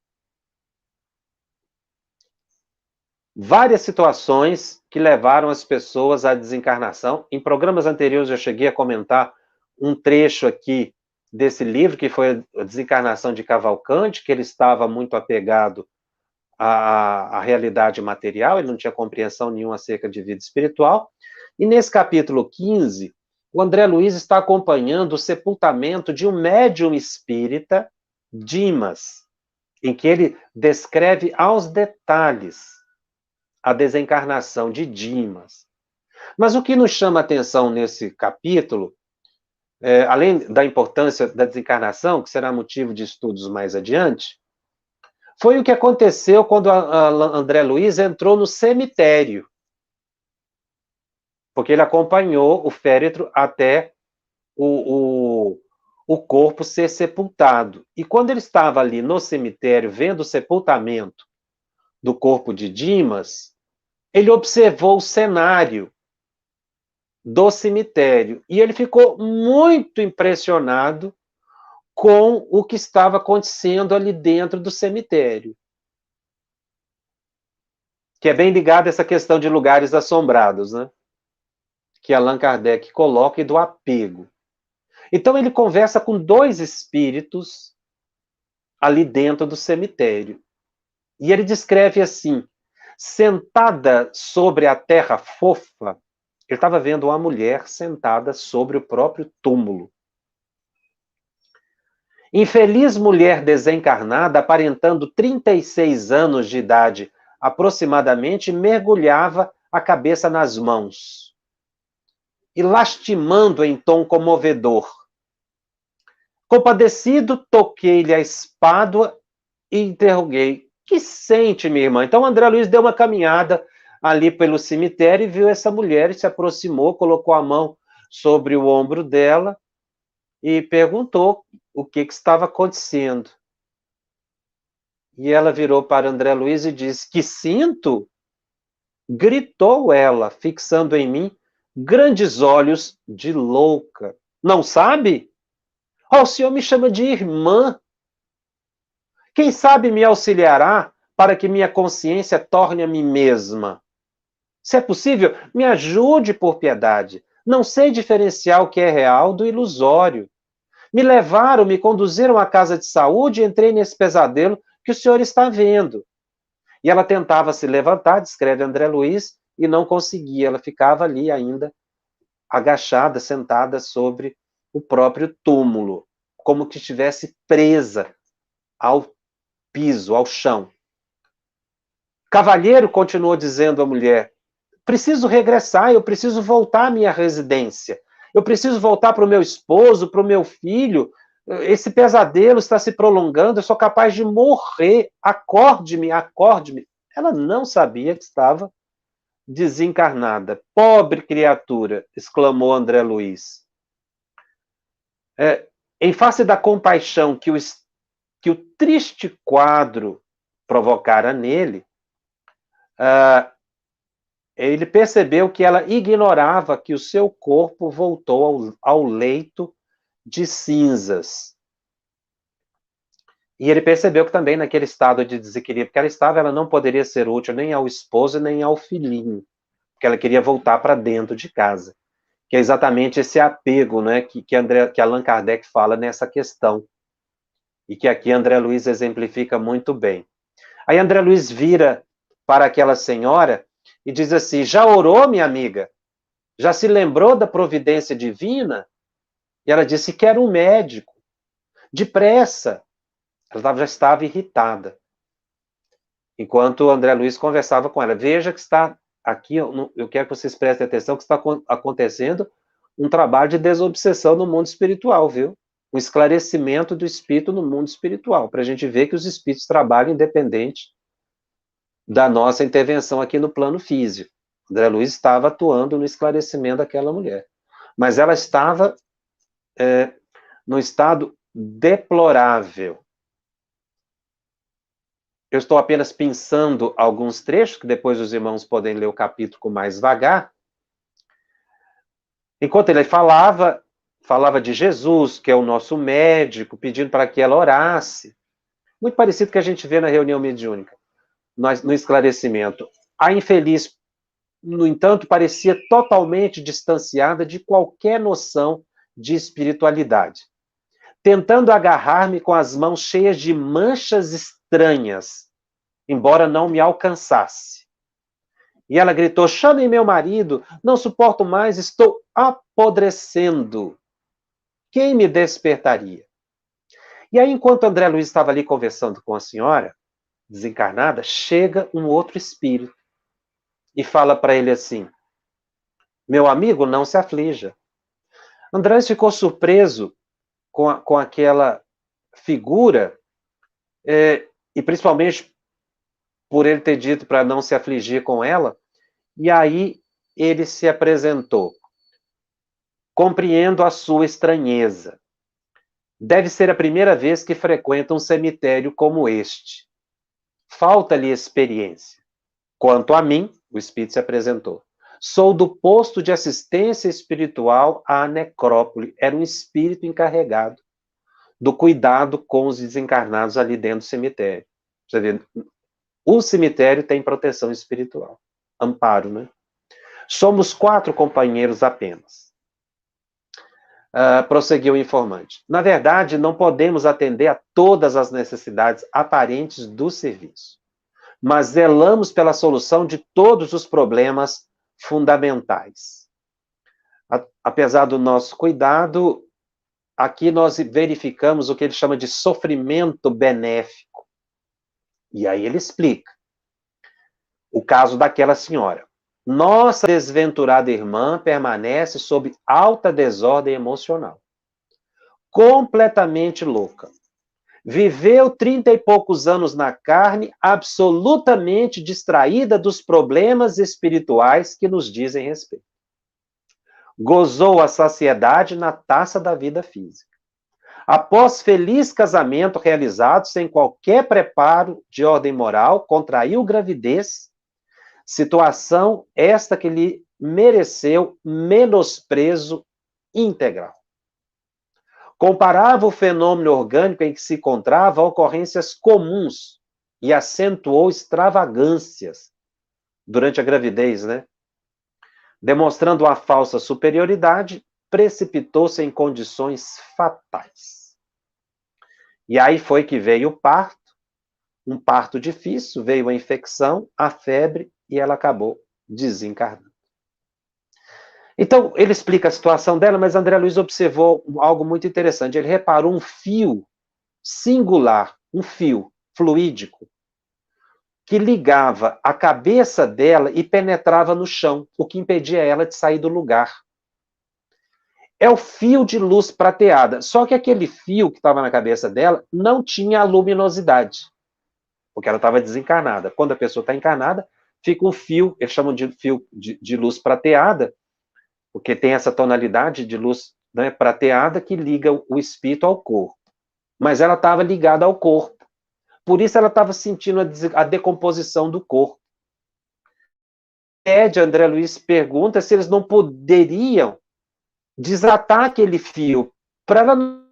Várias situações que levaram as pessoas à desencarnação. Em programas anteriores eu cheguei a comentar um trecho aqui desse livro, que foi a desencarnação de Cavalcante, que ele estava muito apegado à realidade material, ele não tinha compreensão nenhuma acerca de vida espiritual. E nesse capítulo 15, o André Luiz está acompanhando o sepultamento de um médium espírita, Dimas, em que ele descreve aos detalhes a desencarnação de Dimas. Mas o que nos chama a atenção nesse capítulo, além da importância da desencarnação, que será motivo de estudos mais adiante, foi o que aconteceu quando André Luiz entrou no cemitério. Porque ele acompanhou o féretro até o corpo ser sepultado. E quando ele estava ali no cemitério, vendo o sepultamento do corpo de Dimas, ele observou o cenário do cemitério. E ele ficou muito impressionado com o que estava acontecendo ali dentro do cemitério. Que é bem ligado a essa questão de lugares assombrados, né? Que Allan Kardec coloca, e do apego. Então ele conversa com 2 espíritos ali dentro do cemitério. E ele descreve assim: sentada sobre a terra fofa, ele estava vendo uma mulher sentada sobre o próprio túmulo. Infeliz mulher desencarnada, aparentando 36 anos de idade aproximadamente, mergulhava a cabeça nas mãos e lastimando em tom comovedor. Compadecido, toquei-lhe a espádua e interroguei: que sente, minha irmã? Então, André Luiz deu uma caminhada ali pelo cemitério e viu essa mulher e se aproximou, colocou a mão sobre o ombro dela e perguntou o que estava acontecendo. E ela virou para André Luiz e disse: que sinto? Gritou ela, fixando em mim grandes olhos de louca. Não sabe? Oh, o senhor me chama de irmã. Quem sabe me auxiliará para que minha consciência torne a mim mesma? Se é possível, me ajude por piedade. Não sei diferenciar o que é real do ilusório. Me conduziram à casa de saúde e entrei nesse pesadelo que o senhor está vendo. E ela tentava se levantar, descreve André Luiz, e não conseguia. Ela ficava ali ainda, agachada, sentada sobre o próprio túmulo, como que estivesse presa ao piso, ao chão. Cavalheiro, continuou dizendo a mulher, preciso regressar, eu preciso voltar à minha residência. Eu preciso voltar para o meu esposo, para o meu filho. Esse pesadelo está se prolongando, eu sou capaz de morrer. Acorde-me, acorde-me. Ela não sabia que estava desencarnada. Pobre criatura, exclamou André Luiz. Em face da compaixão que o triste quadro provocara nele, ele percebeu que ela ignorava que o seu corpo voltou ao leito de cinzas. E ele percebeu que também naquele estado de desequilíbrio que ela estava, ela não poderia ser útil nem ao esposo nem ao filhinho, porque ela queria voltar para dentro de casa. Que é exatamente esse apego, né, que Allan Kardec fala nessa questão. E que aqui André Luiz exemplifica muito bem. Aí André Luiz vira para aquela senhora e diz assim: já orou, minha amiga? Já se lembrou da providência divina? E ela disse: quero um médico. Depressa. Ela já estava irritada. Enquanto André Luiz conversava com ela. Veja que está aqui, eu quero que vocês prestem atenção, que está acontecendo um trabalho de desobsessão no mundo espiritual, viu? Um esclarecimento do espírito no mundo espiritual, para a gente ver que os espíritos trabalham independente da nossa intervenção aqui no plano físico. André Luiz estava atuando no esclarecimento daquela mulher. Mas ela estava num estado deplorável. Eu estou apenas pensando alguns trechos, que depois os irmãos podem ler o capítulo com mais vagar. Enquanto ele falava de Jesus, que é o nosso médico, pedindo para que ela orasse. Muito parecido com o que a gente vê na reunião mediúnica, no esclarecimento. A infeliz, no entanto, parecia totalmente distanciada de qualquer noção de espiritualidade, tentando agarrar-me com as mãos cheias de manchas estranhas, embora não me alcançasse. E ela gritou: chamem meu marido, não suporto mais, estou apodrecendo. Quem me despertaria? E aí, enquanto André Luiz estava ali conversando com a senhora, desencarnada, chega um outro espírito e fala para ele assim: meu amigo, não se aflija. André Luiz ficou surpreso com aquela figura, e principalmente por ele ter dito para não se afligir com ela, e aí ele se apresentou. Compreendo a sua estranheza. Deve ser a primeira vez que frequenta um cemitério como este. Falta-lhe experiência. Quanto a mim, o espírito se apresentou. Sou do posto de assistência espiritual à necrópole. Era um espírito encarregado do cuidado com os desencarnados ali dentro do cemitério. Você vê, o cemitério tem proteção espiritual. Amparo, né? Somos 4 companheiros apenas. prosseguiu o informante. Na verdade, não podemos atender a todas as necessidades aparentes do serviço, mas zelamos pela solução de todos os problemas fundamentais. Apesar do nosso cuidado, aqui nós verificamos o que ele chama de sofrimento benéfico. E aí ele explica o caso daquela senhora. Nossa desventurada irmã permanece sob alta desordem emocional. Completamente louca. Viveu 30 e poucos anos na carne, absolutamente distraída dos problemas espirituais que nos dizem respeito. Gozou a saciedade na taça da vida física. Após feliz casamento realizado sem qualquer preparo de ordem moral, contraiu gravidez, situação esta que lhe mereceu menosprezo integral. Comparava o fenômeno orgânico em que se encontrava a ocorrências comuns e acentuou extravagâncias durante a gravidez, né? Demonstrando uma falsa superioridade, precipitou-se em condições fatais. E aí foi que veio o parto, um parto difícil, veio a infecção, a febre, e ela acabou desencarnando. Então, ele explica a situação dela, mas André Luiz observou algo muito interessante. Ele reparou um fio singular, um fio fluídico, que ligava a cabeça dela e penetrava no chão, o que impedia ela de sair do lugar. É o fio de luz prateada, só que aquele fio que estava na cabeça dela não tinha a luminosidade, porque ela estava desencarnada. Quando a pessoa está encarnada, fica um fio, eles chamam de fio de luz prateada, porque tem essa tonalidade de luz, né, prateada que liga o espírito ao corpo. Mas ela estava ligada ao corpo. Por isso ela estava sentindo a decomposição do corpo. André Luiz pergunta se eles não poderiam desatar aquele fio para ela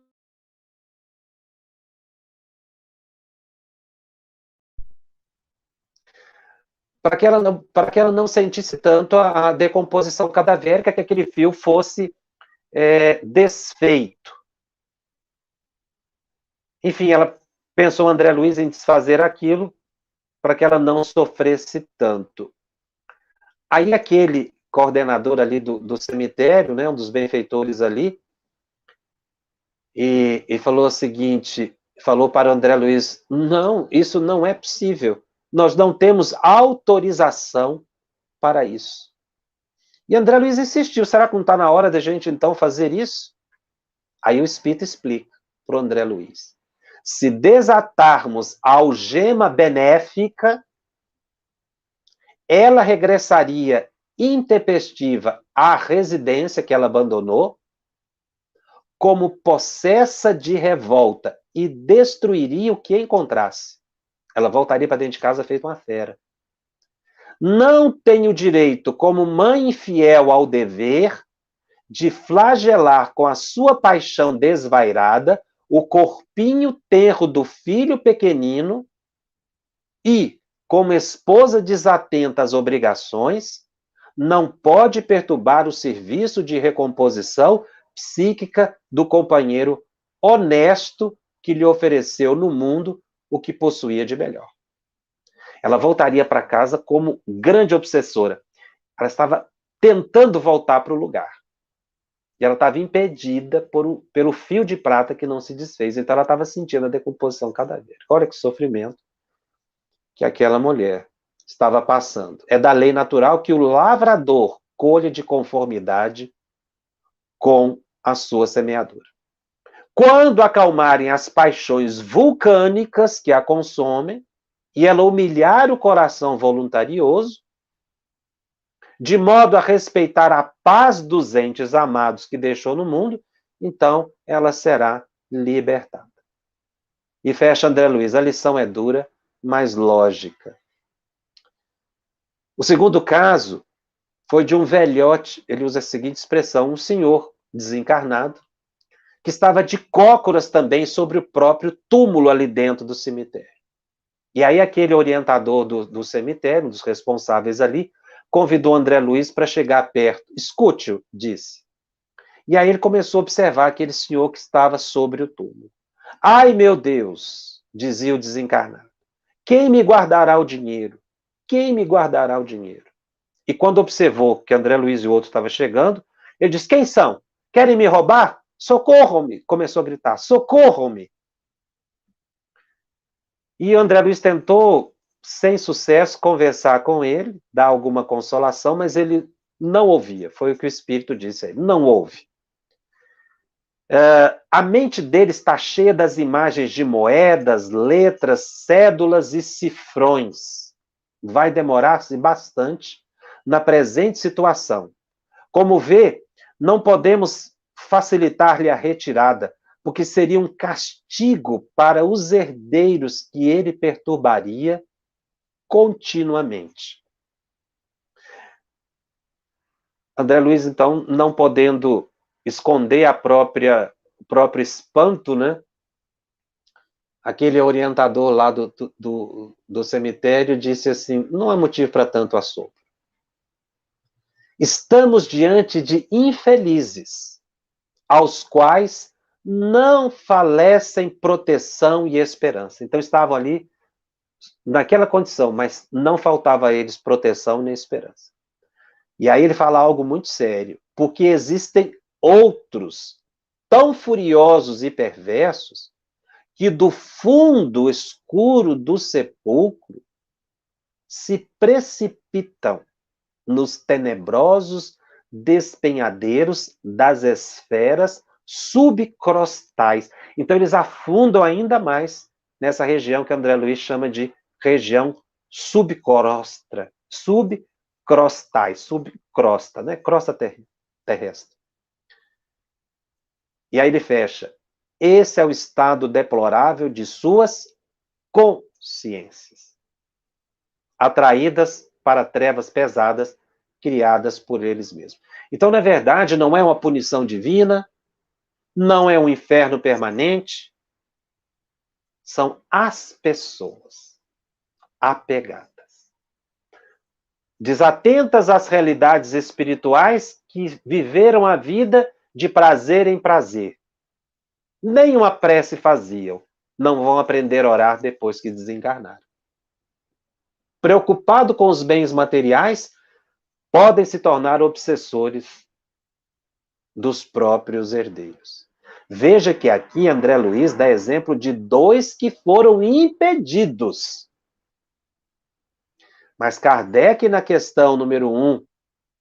para que ela não sentisse tanto a decomposição cadavérica, que aquele fio fosse desfeito. Enfim, ela pensou, André Luiz, em desfazer aquilo para que ela não sofresse tanto. Aí aquele coordenador ali do cemitério, né, um dos benfeitores ali, e falou o seguinte, falou para o André Luiz, não, isso não é possível. Nós não temos autorização para isso. E André Luiz insistiu, será que não está na hora da gente, então, fazer isso? Aí o Espírito explica para o André Luiz. Se desatarmos a algema benéfica, ela regressaria intempestiva à residência que ela abandonou, como possessa de revolta, e destruiria o que encontrasse. Ela voltaria para dentro de casa feita uma fera. Não tenho direito, como mãe infiel ao dever, de flagelar com a sua paixão desvairada o corpinho tenro do filho pequenino e, como esposa desatenta às obrigações, não pode perturbar o serviço de recomposição psíquica do companheiro honesto que lhe ofereceu no mundo o que possuía de melhor. Ela voltaria para casa como grande obsessora. Ela estava tentando voltar para o lugar. E ela estava impedida pelo fio de prata que não se desfez. Então ela estava sentindo a decomposição cadavérica. Olha que sofrimento que aquela mulher estava passando. É da lei natural que o lavrador colhe de conformidade com a sua semeadura. Quando acalmarem as paixões vulcânicas que a consomem, e ela humilhar o coração voluntarioso, de modo a respeitar a paz dos entes amados que deixou no mundo, então ela será libertada. E fecha André Luiz, a lição é dura, mas lógica. O segundo caso foi de um velhote, ele usa a seguinte expressão, um senhor desencarnado, que estava de cócoras também sobre o próprio túmulo ali dentro do cemitério. E aí aquele orientador do cemitério, um dos responsáveis ali, convidou André Luiz para chegar perto. Escute-o, disse. E aí ele começou a observar aquele senhor que estava sobre o túmulo. Ai, meu Deus, dizia o desencarnado, quem me guardará o dinheiro? Quem me guardará o dinheiro? E quando observou que André Luiz e o outro estavam chegando, ele disse, quem são? Querem me roubar? Socorram-me! Começou a gritar, socorram-me! E André Luiz tentou, sem sucesso, conversar com ele, dar alguma consolação, mas ele não ouvia. Foi o que o Espírito disse a ele, não ouve. A mente dele está cheia das imagens de moedas, letras, cédulas e cifrões. Vai demorar-se bastante na presente situação. Como vê, não podemos facilitar-lhe a retirada, porque seria um castigo para os herdeiros que ele perturbaria continuamente. André Luiz, então, não podendo esconder o próprio espanto, né? Aquele orientador lá do cemitério disse assim, não há motivo para tanto assombro. Estamos diante de infelizes, aos quais não falecem proteção e esperança. Então estavam ali naquela condição, mas não faltava a eles proteção nem esperança. E aí ele fala algo muito sério, porque existem outros tão furiosos e perversos que do fundo escuro do sepulcro se precipitam nos tenebrosos despenhadeiros das esferas subcrostais. Então eles afundam ainda mais nessa região que André Luiz chama de região subcrostais, subcrosta, né? Crosta terrestre. E aí ele fecha. Esse é o estado deplorável de suas consciências, atraídas para trevas pesadas criadas por eles mesmos. Então, na verdade, não é uma punição divina, não é um inferno permanente, são as pessoas apegadas, desatentas às realidades espirituais que viveram a vida de prazer em prazer. Nem uma prece faziam, não vão aprender a orar depois que desencarnaram. Preocupado com os bens materiais, podem se tornar obsessores dos próprios herdeiros. Veja que aqui André Luiz dá exemplo de dois que foram impedidos. Mas Kardec, na questão número 1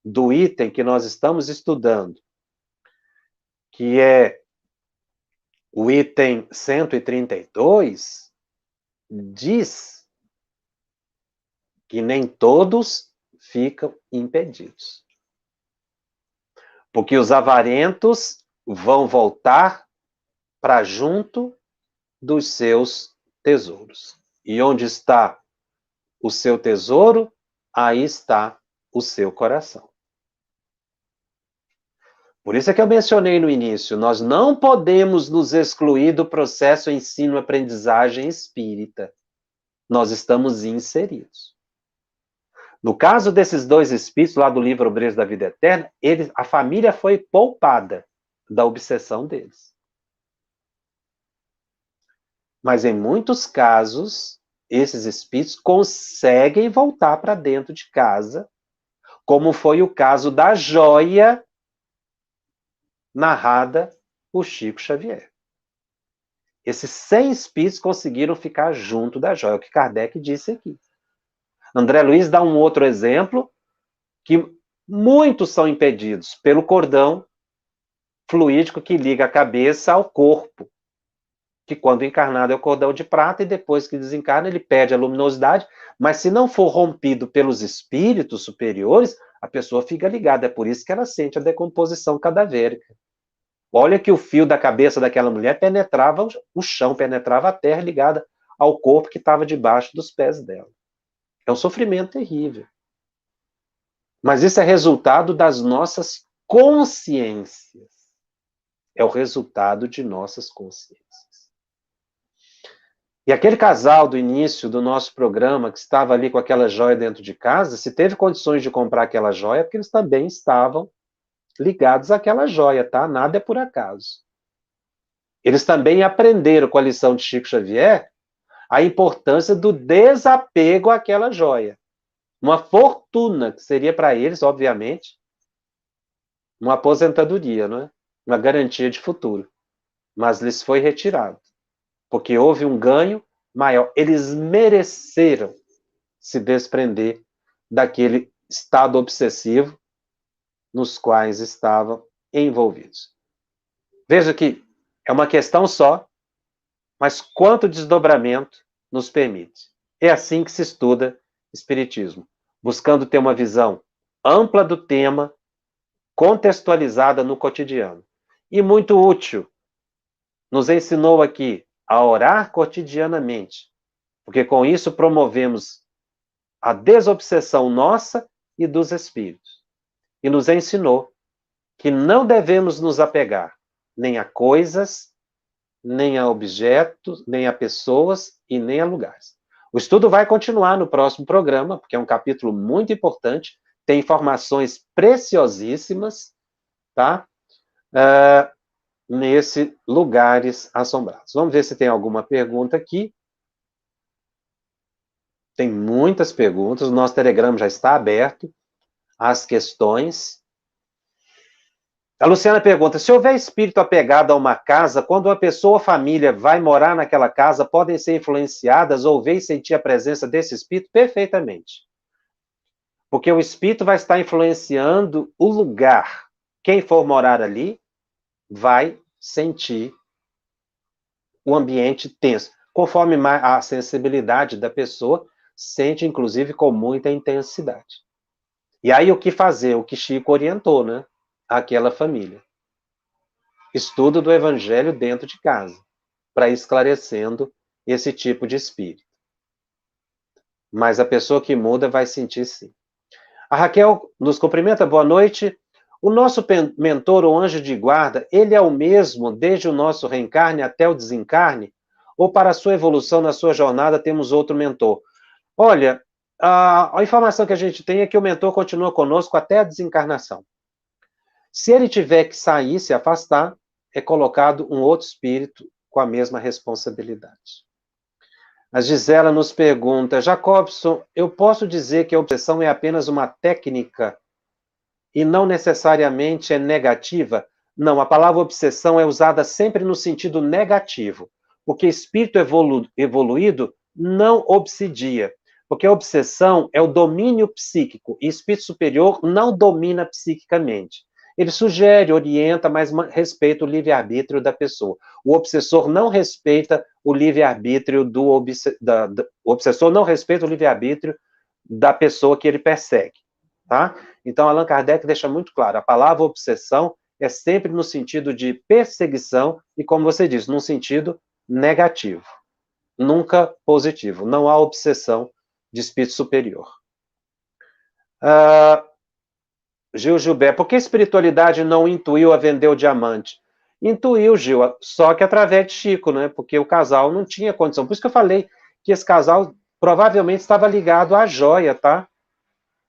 do item que nós estamos estudando, que é o item 132, diz que nem todos ficam impedidos. Porque os avarentos vão voltar para junto dos seus tesouros. E onde está o seu tesouro, aí está o seu coração. Por isso é que eu mencionei no início, nós não podemos nos excluir do processo ensino-aprendizagem espírita. Nós estamos inseridos. No caso desses dois espíritos, lá do livro Obreiros da Vida Eterna, a família foi poupada da obsessão deles. Mas em muitos casos, esses espíritos conseguem voltar para dentro de casa, como foi o caso da joia narrada por Chico Xavier. Esses 100 espíritos conseguiram ficar junto da joia, o que Kardec disse aqui. André Luiz dá um outro exemplo, que muitos são impedidos pelo cordão fluídico que liga a cabeça ao corpo, que quando encarnado é o cordão de prata, e depois que desencarna ele perde a luminosidade, mas se não for rompido pelos espíritos superiores, a pessoa fica ligada, é por isso que ela sente a decomposição cadavérica. Olha que o fio da cabeça daquela mulher penetrava o chão, penetrava a terra ligada ao corpo que estava debaixo dos pés dela. É um sofrimento terrível. Mas isso é resultado das nossas consciências. É o resultado de nossas consciências. E aquele casal do início do nosso programa, que estava ali com aquela joia dentro de casa, se teve condições de comprar aquela joia, é porque eles também estavam ligados àquela joia, tá? Nada é por acaso. Eles também aprenderam com a lição de Chico Xavier a importância do desapego àquela joia. Uma fortuna que seria para eles, obviamente, uma aposentadoria, não é? Uma garantia de futuro. Mas lhes foi retirado, porque houve um ganho maior. Eles mereceram se desprender daquele estado obsessivo nos quais estavam envolvidos. Veja que é uma questão só, mas quanto desdobramento nos permite. É assim que se estuda Espiritismo, buscando ter uma visão ampla do tema, contextualizada no cotidiano. E muito útil. Nos ensinou aqui a orar cotidianamente, porque com isso promovemos a desobsessão nossa e dos espíritos. E nos ensinou que não devemos nos apegar nem a coisas, nem a objetos, nem a pessoas e nem a lugares. O estudo vai continuar no próximo programa, porque é um capítulo muito importante, tem informações preciosíssimas, tá? Nesse Lugares Assombrados. Vamos ver se tem alguma pergunta aqui. Tem muitas perguntas, o nosso Telegram já está aberto às questões. A Luciana pergunta, se houver espírito apegado a uma casa, quando uma pessoa ou família vai morar naquela casa, podem ser influenciadas ou ver e sentir a presença desse espírito? Perfeitamente. Porque o espírito vai estar influenciando o lugar. Quem for morar ali vai sentir o ambiente tenso. Conforme a sensibilidade da pessoa, sente, inclusive, com muita intensidade. E aí, o que fazer? O que Chico orientou, né? Aquela família. Estudo do Evangelho dentro de casa, para ir esclarecendo esse tipo de espírito. Mas a pessoa que muda vai sentir sim. A Raquel nos cumprimenta, boa noite. O nosso mentor, o anjo de guarda, ele é o mesmo desde o nosso reencarne até o desencarne? Ou para a sua evolução na sua jornada temos outro mentor? Olha, a informação que a gente tem é que o mentor continua conosco até a desencarnação. Se ele tiver que sair, se afastar, é colocado um outro espírito com a mesma responsabilidade. A Gisela nos pergunta, Jacobson, eu posso dizer que a obsessão é apenas uma técnica e não necessariamente é negativa? Não, a palavra obsessão é usada sempre no sentido negativo, porque espírito evoluído não obsidia, porque a obsessão é o domínio psíquico, e espírito superior não domina psiquicamente. Ele sugere, orienta, mas respeita o livre-arbítrio da pessoa. O obsessor não respeita o livre-arbítrio o obsessor não respeita o livre-arbítrio da pessoa que ele persegue, tá? Então, Allan Kardec deixa muito claro, a palavra obsessão é sempre no sentido de perseguição e, como você disse, num sentido negativo, nunca positivo. Não há obsessão de espírito superior. Gil Gilberto, por que a espiritualidade não intuiu a vender o diamante? Intuiu, Gil, só que através de Chico, né? Porque o casal não tinha condição. Por isso que eu falei que esse casal provavelmente estava ligado à joia, tá?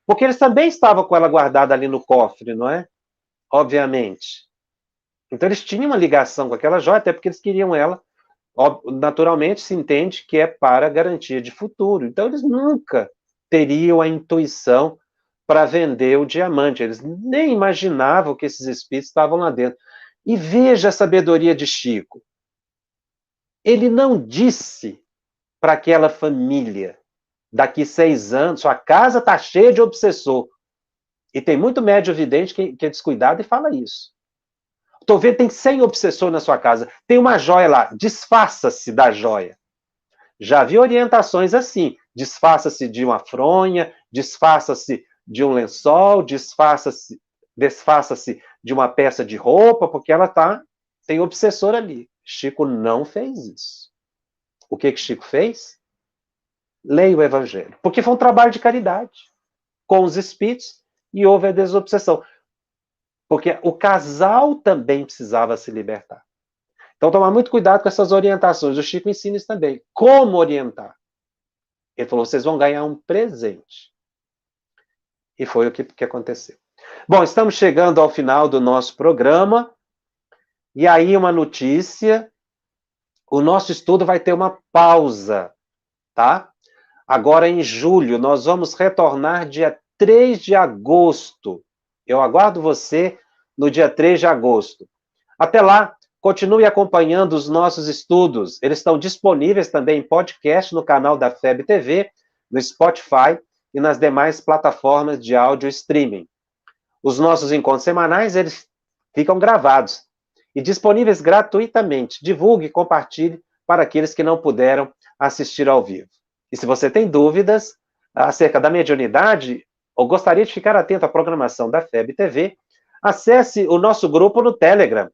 Porque eles também estavam com ela guardada ali no cofre, não é? Obviamente. Então eles tinham uma ligação com aquela joia, até porque eles queriam ela. Naturalmente se entende que é para garantia de futuro. Então eles nunca teriam a intuição para vender o diamante. Eles nem imaginavam que esses espíritos estavam lá dentro. E veja a sabedoria de Chico. Ele não disse para aquela família, daqui 6 anos, sua casa está cheia de obsessor. E tem muito médio vidente que é descuidado e fala isso. Estou vendo, tem 100 obsessores na sua casa. Tem uma joia lá, desfaça-se da joia. Já vi orientações assim, desfaça-se de uma fronha, desfaça-se de um lençol, desfaça-se de uma peça de roupa, porque ela tem obsessor ali. Chico não fez isso. O que Chico fez? Leia o Evangelho. Porque foi um trabalho de caridade com os espíritos e houve a desobsessão. Porque o casal também precisava se libertar. Então, tomar muito cuidado com essas orientações. O Chico ensina isso também. Como orientar? Ele falou, vocês vão ganhar um presente. E foi o que aconteceu. Bom, estamos chegando ao final do nosso programa. E aí, uma notícia: o nosso estudo vai ter uma pausa, tá? Agora, em julho, nós vamos retornar dia 3 de agosto. Eu aguardo você no dia 3 de agosto. Até lá, continue acompanhando os nossos estudos. Eles estão disponíveis também em podcast no canal da FEB TV, no Spotify e nas demais plataformas de áudio streaming. Os nossos encontros semanais, eles ficam gravados e disponíveis gratuitamente. Divulgue e compartilhe para aqueles que não puderam assistir ao vivo. E se você tem dúvidas acerca da mediunidade ou gostaria de ficar atento à programação da FEB TV, acesse o nosso grupo no Telegram,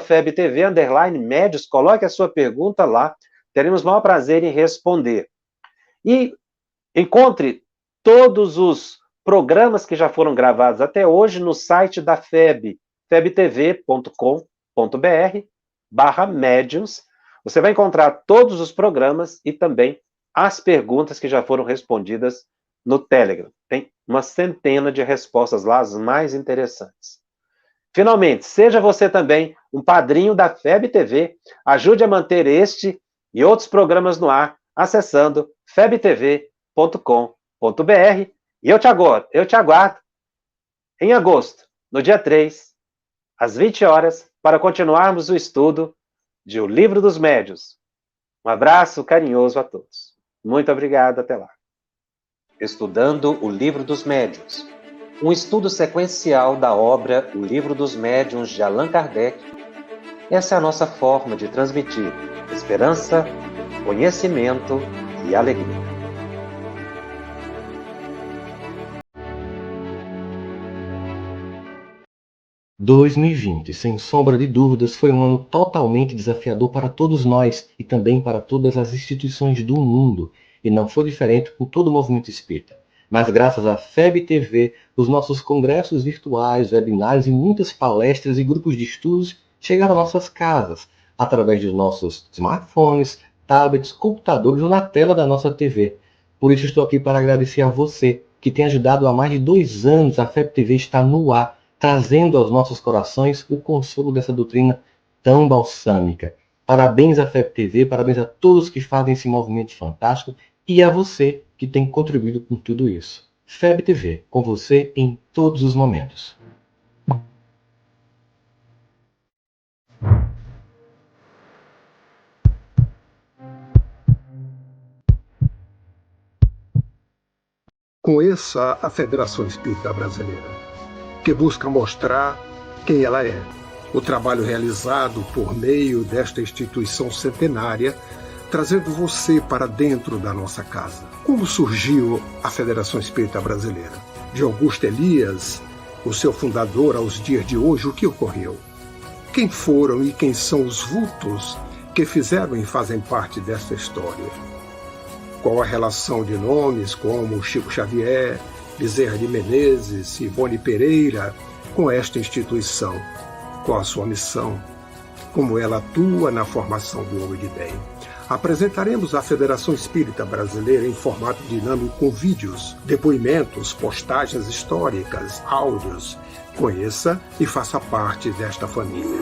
@FebTV_médios, coloque a sua pergunta lá, teremos o maior prazer em responder. E encontre todos os programas que já foram gravados até hoje no site da FEB, febtv.com.br/médiuns. Você vai encontrar todos os programas e também as perguntas que já foram respondidas no Telegram. Tem uma centena de respostas lá, as mais interessantes. Finalmente, seja você também um padrinho da FEB TV. Ajude a manter este e outros programas no ar, acessando febtv.com.br. E eu te aguardo em agosto, no dia 3, às 20 horas, para continuarmos o estudo de O Livro dos Médiuns. Um abraço carinhoso a todos. Muito obrigado, até lá. Estudando o Livro dos Médiuns. Um estudo sequencial da obra O Livro dos Médiuns de Allan Kardec. Essa é a nossa forma de transmitir esperança, conhecimento e alegria. – 2020, sem sombra de dúvidas, foi um ano totalmente desafiador para todos nós e também para todas as instituições do mundo, e não foi diferente com todo o movimento espírita. Mas graças à FEB TV, os nossos congressos virtuais, webinários e muitas palestras e grupos de estudos chegaram às nossas casas, através dos nossos smartphones, tablets, computadores ou na tela da nossa TV. Por isso estou aqui para agradecer a você, que tem ajudado há mais de 2 anos a FEB TV estar no ar, trazendo aos nossos corações o consolo dessa doutrina tão balsâmica. Parabéns à FEB TV, parabéns a todos que fazem esse movimento fantástico e a você que tem contribuído com tudo isso. FEB TV, com você em todos os momentos. Conheça a Federação Espírita Brasileira, que busca mostrar quem ela é. O trabalho realizado por meio desta instituição centenária, trazendo você para dentro da nossa casa. Como surgiu a Federação Espírita Brasileira? De Augusto Elias, o seu fundador, aos dias de hoje, o que ocorreu? Quem foram e quem são os vultos que fizeram e fazem parte desta história? Qual a relação de nomes como Chico Xavier, Bezerra de Menezes e Boni Pereira com esta instituição? Qual a sua missão? Como ela atua na formação do homem de bem? Apresentaremos a Federação Espírita Brasileira em formato dinâmico com vídeos, depoimentos, postagens históricas, áudios. Conheça e faça parte desta família.